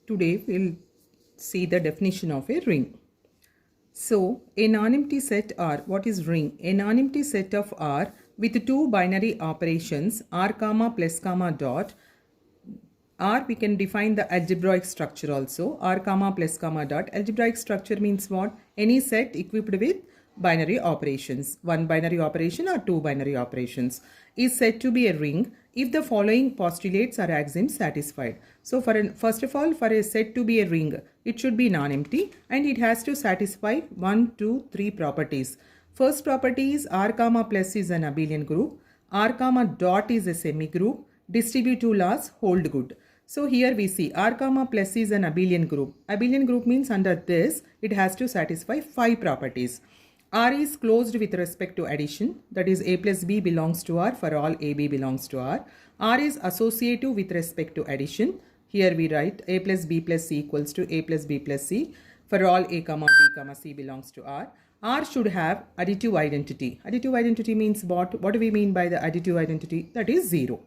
Today we'll see the definition of a ring. So, a non-empty set R. What is ring? A non-empty set of R with two binary operations R comma plus comma dot. R we can define the algebraic structure also. R comma plus comma dot. Algebraic structure means what? Any set equipped with binary operations. One binary operation or two binary operations is said to be a ring if the following postulates or axioms satisfied. So first of all, for a set to be a ring, it should be non-empty and it has to satisfy 1, 2, 3 properties. First property is R comma plus is an abelian group. R comma dot is a semi-group. Distributive laws hold good. So here we see R comma plus is an abelian group. Abelian group means under this, it has to satisfy 5 properties. R is closed with respect to addition, that is A plus B belongs to R for all AB belongs to R. R is associative with respect to addition. Here we write A plus B plus C equals to A plus B plus C for all A comma B comma C belongs to R. R should have additive identity. Additive identity means what? What do we mean by the additive identity? That is 0.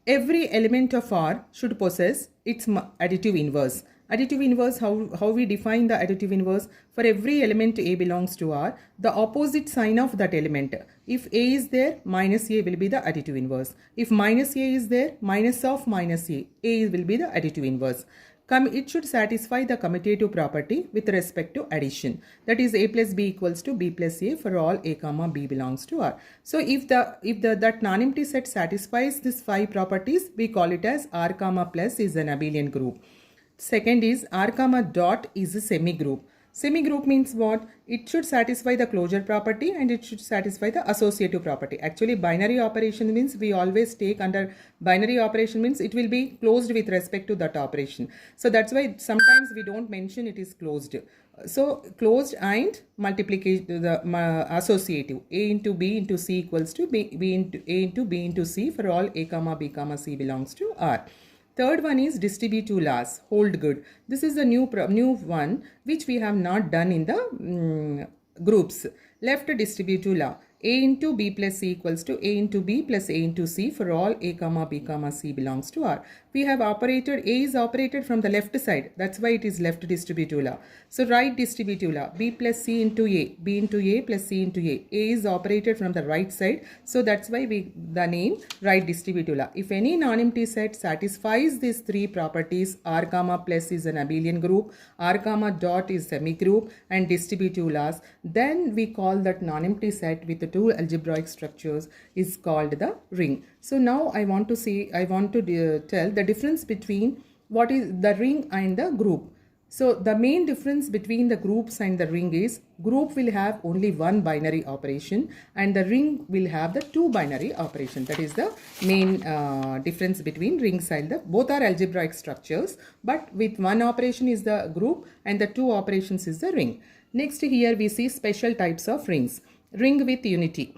Every element of R should possess its additive inverse. Additive inverse, how we define the additive inverse? For every element A belongs to R, the opposite sign of that element. If A is there, minus A will be the additive inverse. If minus A is there, minus of minus A will be the additive inverse. It should satisfy the commutative property with respect to addition. That is A plus B equals to B plus A for all A comma B belongs to R. So if that non-empty set satisfies these 5 properties, we call it as R comma plus is an abelian group. Second is R comma dot is a semi-group. Semi-group means what? It should satisfy the closure property and it should satisfy the associative property. Actually, binary operation means we always take under binary operation means it will be closed with respect to that operation. So that's why sometimes we don't mention it is closed. So closed and multiplication, the associative A into B into C equals to B into A into B into C for all A comma B comma C belongs to R. Third one is distributive laws, hold good. This is the new one which we have not done in the groups. Left distributive law. A into B plus C equals to A into B plus A into C for all A comma B comma C belongs to R. We have operated, A is operated from the left side. That's why it is left distributive law. So right distributive law, B plus C into A, B into A plus C into A. A is operated from the right side. So that's why the name right distributive law. If any non-empty set satisfies these 3 properties, R comma plus is an abelian group, R comma dot is semi-group and distributive laws, then we call that non-empty set with the 2 algebraic structures is called the ring. So now I want to tell the difference between what is the ring and the group. So the main difference between the groups and the ring is group will have only one binary operation and the ring will have the 2 binary operation. That is the main difference between rings and both are algebraic structures, but with one operation is the group and the 2 operations is the ring. Next here we see special types of rings. Ring with unity.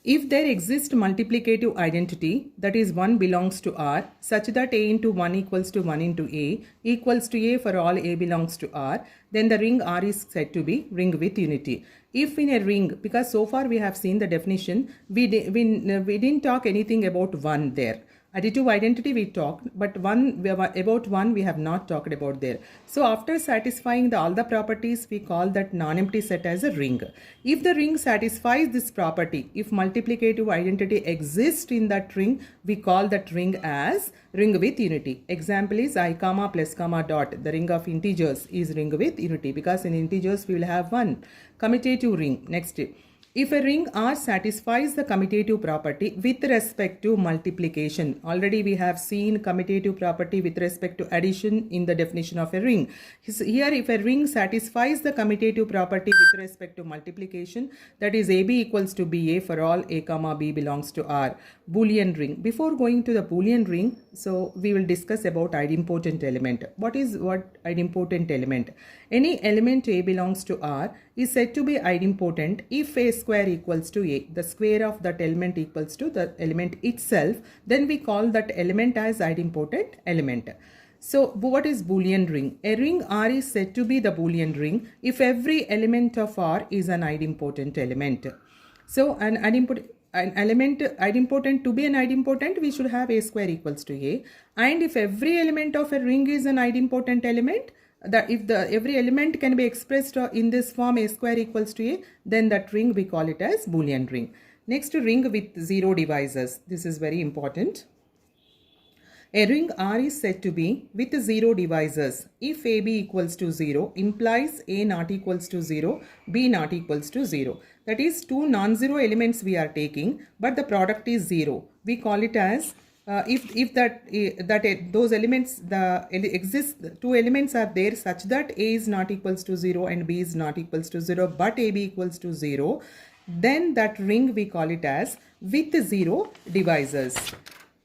If there exists multiplicative identity, that is 1 belongs to R, such that A into 1 equals to 1 into A equals to A for all A belongs to R, then the ring R is said to be ring with unity. If in a ring, because so far we have seen the definition, we didn't talk anything about 1 there. Additive identity we talked, but about one we have not talked about there. So after satisfying all the properties, we call that non-empty set as a ring. If the ring satisfies this property, if multiplicative identity exists in that ring, we call that ring as ring with unity. Example is I comma plus comma dot. The ring of integers is ring with unity because in integers we will have one. Commutative ring. Next. If a ring R satisfies the commutative property with respect to multiplication, already we have seen commutative property with respect to addition in the definition of a ring. Here if a ring satisfies the commutative property with respect to multiplication, that is AB equals to BA for all A comma B belongs to R. Boolean ring. Before going to the Boolean ring, so we will discuss about idempotent element. What idempotent element? Any element A belongs to R is said to be idempotent if A square equals to A. The square of that element equals to the element itself. Then we call that element as idempotent element. So what is Boolean ring? A ring R is said to be the Boolean ring if every element of R is an idempotent element. So an an element idempotent to be an idempotent, we should have A square equals to A. And if every element of a ring is an idempotent element, that if the every element can be expressed in this form A square equals to A, then that ring we call it as Boolean ring. Next, ring with zero divisors. This is very important. A ring R is said to be with zero divisors if AB equals to 0 implies A not equals to 0, B not equals to 0. That is, two non-zero elements we are taking, but the product is 0. We call it as if those elements two elements are there such that A is not equals to 0 and B is not equals to 0, but AB equals to 0, then that ring we call it as with zero divisors.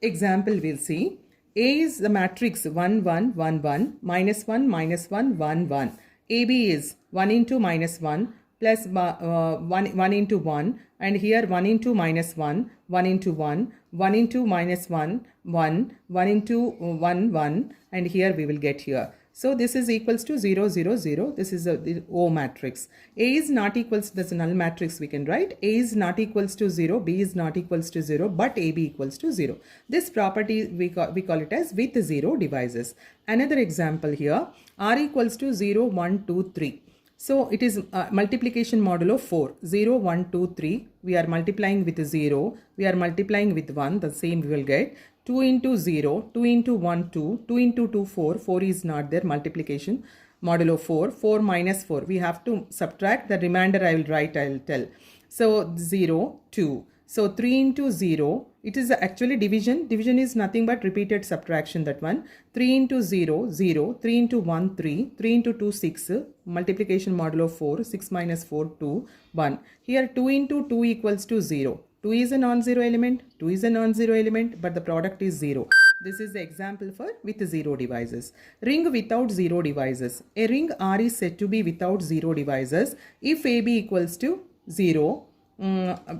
Example we'll see. A is the matrix 1, 1, 1, 1, minus 1, minus 1, 1, 1. AB is 1 into minus 1 plus 1 into 1, and here 1 into minus 1, 1 into 1, 1 into minus 1, 1, 1 into 1, 1, and here we will get here. So this is equals to 0, 0, 0. This is the O matrix. A is not equals to this null matrix we can write. A is not equals to 0. B is not equals to 0. But AB equals to 0. This property we call it as with 0 divisors. Another example here. R equals to 0, 1, 2, 3. So it is multiplication modulo 4. 0, 1, 2, 3. We are multiplying with 0. We are multiplying with 1. The same we will get. 2 into 0, 2 into 1, 2, 2 into 2, 4, 4 is not there, multiplication, modulo 4, 4 minus 4, we have to subtract, the remainder I will write, I will tell. So 0, 2, so 3 into 0, it is actually division is nothing but repeated subtraction, that one, 3 into 0, 0, 3 into 1, 3, 3 into 2, 6, multiplication modulo 4, 6 minus 4, 2, 1, here 2 into 2 equals to 0. 2 is a non-zero element, 2 is a non-zero element, but the product is 0. This is the example for with 0 divisors. Ring without 0 divisors. A ring R is said to be without 0 divisors if AB equals to 0,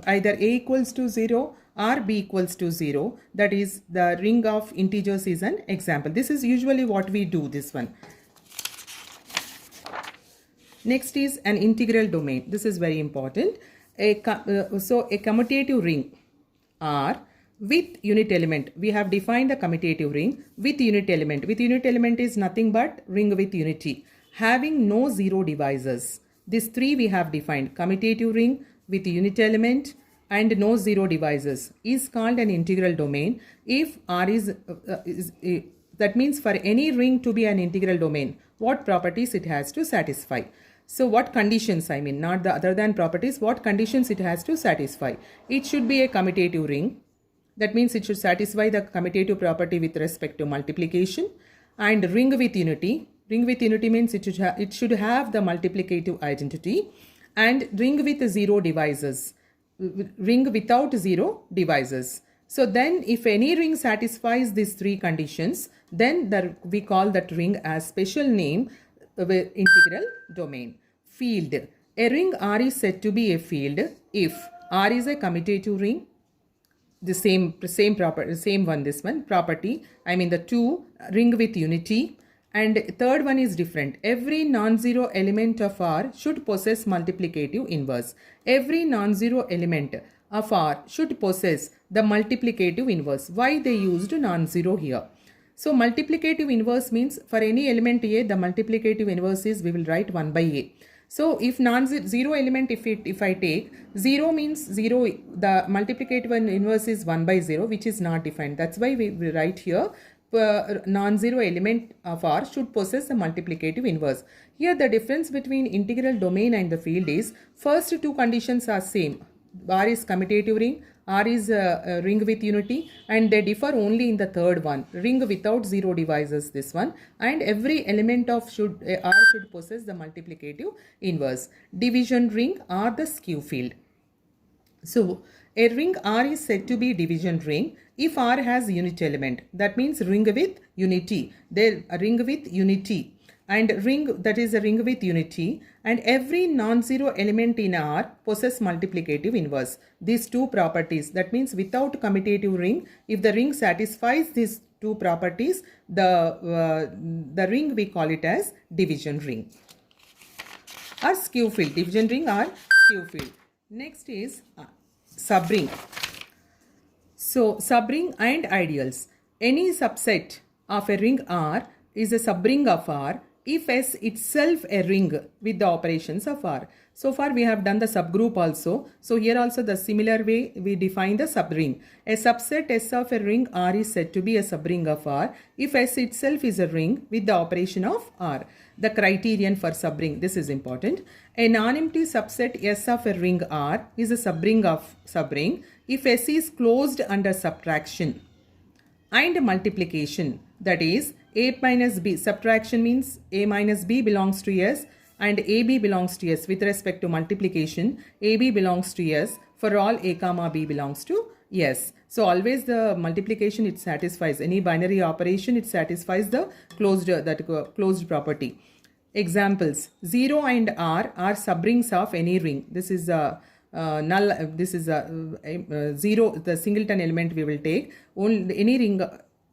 either A equals to 0 or B equals to 0. That is, the ring of integers is an example. This is usually what we do, this one. Next is an integral domain. This is very important. So a commutative ring R with unit element. We have defined a commutative ring with unit element. With unit element is nothing but ring with unity. Having no zero divisors. These three we have defined. Commutative ring with unit element and no zero divisors is called an integral domain. If R is that means for any ring to be an integral domain, what properties it has to satisfy. So what conditions, I mean, not the other than properties, what conditions it has to satisfy. It should be a commutative ring. That means it should satisfy the commutative property with respect to multiplication. And ring with unity. Ring with unity means it should have the multiplicative identity. And ring with zero divisors. Ring without zero divisors. So then if any ring satisfies these three conditions, then we call that ring as special name integral domain. Field. A ring R is said to be a field if R is a commutative ring. The same property. I mean the two, ring with unity. And third one is different. Every non-zero element of R should possess multiplicative inverse. Every non-zero element of R should possess the multiplicative inverse. Why they used non-zero here? So multiplicative inverse means for any element A, the multiplicative inverse is, we will write 1 by A. So if non-zero element, if I take 0 means 0, the multiplicative inverse is 1 by 0, which is not defined. That's why we write here non-zero element of R should possess a multiplicative inverse. Here the difference between integral domain and the field is, first two conditions are same. R is commutative ring, R is a ring with unity, and they differ only in the third one, ring without zero divisors, this one, and every element of R should possess the multiplicative inverse. Division ring or the skew field. So a ring R is said to be division ring if R has unit element. That means ring with unity. There a ring with unity. And ring, that is a ring with unity, and every non-zero element in R possess multiplicative inverse. These two properties, that means without commutative ring, if the ring satisfies these two properties, the ring we call it as division ring or skew field. Division ring or skew field. Next is subring. So subring and ideals. Any subset of a ring R is a subring of R if S itself a ring with the operations of R. So far we have done the subgroup also. So here also the similar way we define the subring. A subset S of a ring R is said to be a subring of R if S itself is a ring with the operation of R. The criterion for subring, this is important. A non-empty subset S of a ring R is a subring of subring if S is closed under subtraction and multiplication. That is, A minus B. Subtraction means A minus B belongs to S and AB belongs to S. With respect to multiplication, AB belongs to S. For all A comma B belongs to S. So always the multiplication, it satisfies any binary operation, it satisfies the closed property. Examples: 0 and R are subrings of any ring. This is a null. This is a 0. The singleton element we will take. Only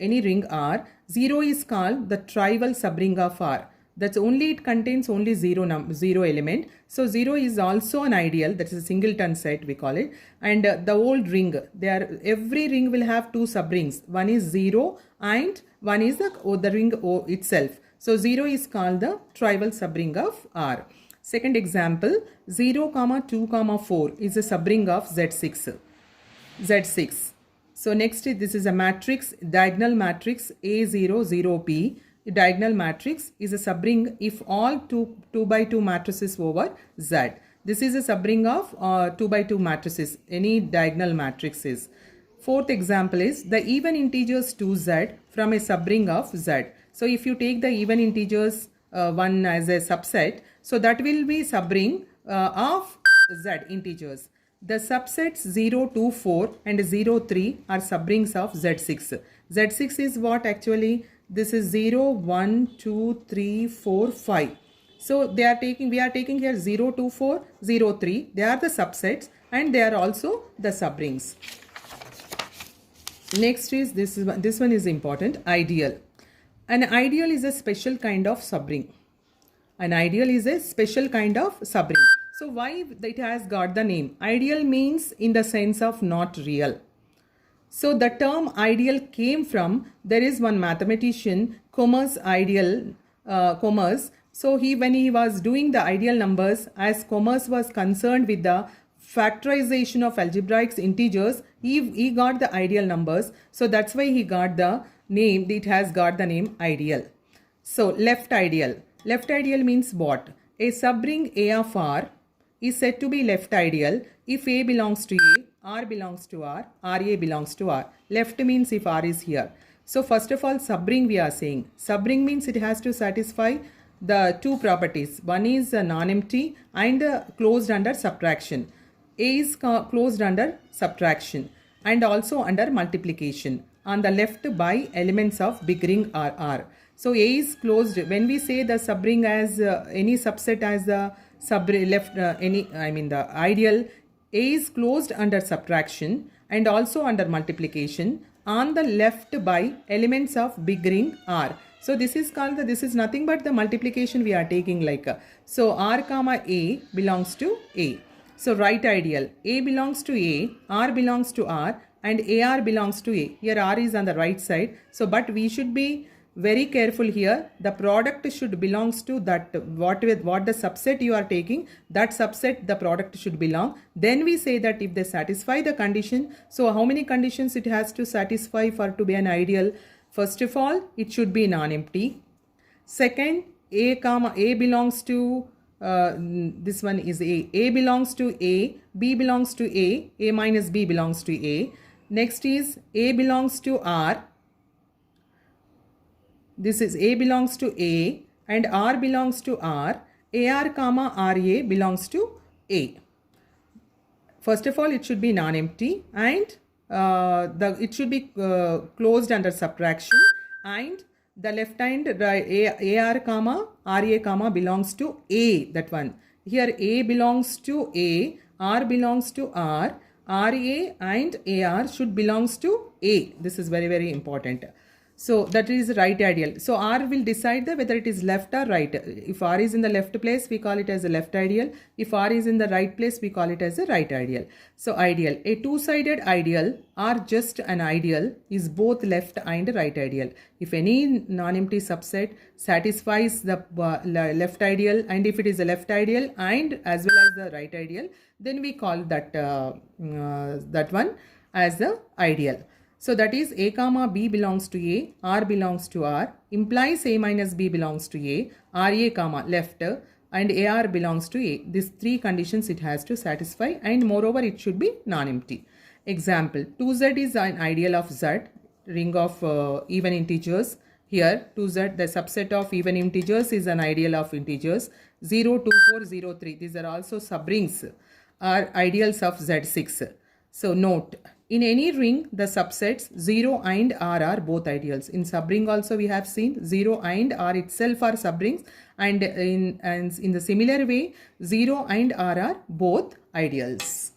any ring R. 0 is called the trivial subring of R. That's only, it contains only zero element. So 0 is also an ideal. That is a singleton set we call it. And the old ring, every ring will have two subrings. One is 0 and one is the ring O itself. So 0 is called the trivial subring of R. Second example, 0, 2, 4 is a subring of Z6. Z6. So next, this is a matrix, diagonal matrix A0, 0P. The diagonal matrix is a subring if all 2 by 2 matrices over Z. This is a subring of 2 by 2 matrices, any diagonal matrices. Fourth example is the even integers 2Z from a subring of Z. So if you take the even integers 1 as a subset, so that will be subring of Z integers. The subsets 0, 2, 4 and 0, 3 are subrings of Z6. Z6 is what actually? This is 0, 1, 2, 3, 4, 5. So we are taking here 0, 2, 4, 0, 3. They are the subsets and they are also the subrings. Next is this one is important, ideal. An ideal is a special kind of subring. An ideal is a special kind of subring. So why it has got the name? Ideal means in the sense of not real. So the term ideal came from, there is one mathematician, Commerce ideal, Commerce. So when he was doing the ideal numbers, as Commerce was concerned with the factorization of algebraic integers, he got the ideal numbers. So that's why he got the name, it has got the name ideal. So left ideal. Left ideal means what? A subring A of R is said to be left ideal if A belongs to A, R belongs to R, RA belongs to R. Left means if R is here. So first of all, subring we are saying. Subring means it has to satisfy the two properties. One is non-empty and closed under subtraction. A is closed under subtraction and also under multiplication. On the left by elements of big ring R. So A is closed. When we say the subring as any subset as the the ideal, A is closed under subtraction and also under multiplication on the left by elements of big ring R. So this is called this is nothing but the multiplication we are taking like so R comma A belongs to A. So right ideal, A belongs to A, R belongs to R and AR belongs to A. Here R is on the right side. So but we should be very careful here. The product should belongs to that what the subset you are taking, that subset the product should belong. Then we say that if they satisfy the condition, so how many conditions it has to satisfy for to be an ideal? First of all, it should be non-empty. Second, A belongs to this one is A belongs to A, B belongs to A minus B belongs to A. Next is A belongs to R. This is A belongs to A and R belongs to R. AR comma RA belongs to A. First of all, it should be non-empty and it should be closed under subtraction and the left hand AR comma RA comma belongs to A, that one. Here A belongs to A, R belongs to R, RA and AR should belongs to A. This is very, very important. So that is right ideal. So R will decide whether it is left or right. If R is in the left place, we call it as a left ideal. If R is in the right place, we call it as a right ideal. So ideal. A two-sided ideal or just an ideal is both left and right ideal. If any non-empty subset satisfies the left ideal, and if it is a left ideal and as well as the right ideal, then we call that that one as the ideal. So that is A comma B belongs to A, R belongs to R, implies A minus B belongs to A, RA comma left, and AR belongs to A. These three conditions it has to satisfy, and moreover it should be non-empty. Example, 2Z is an ideal of Z, ring of even integers. Here 2Z, the subset of even integers, is an ideal of integers. 0, 2, 4, 0, 3. These are also subrings, are ideals of Z6. So note, in any ring, the subsets 0 and R are both ideals. In subring also we have seen 0 and R itself are subrings, and in the similar way 0 and R are both ideals.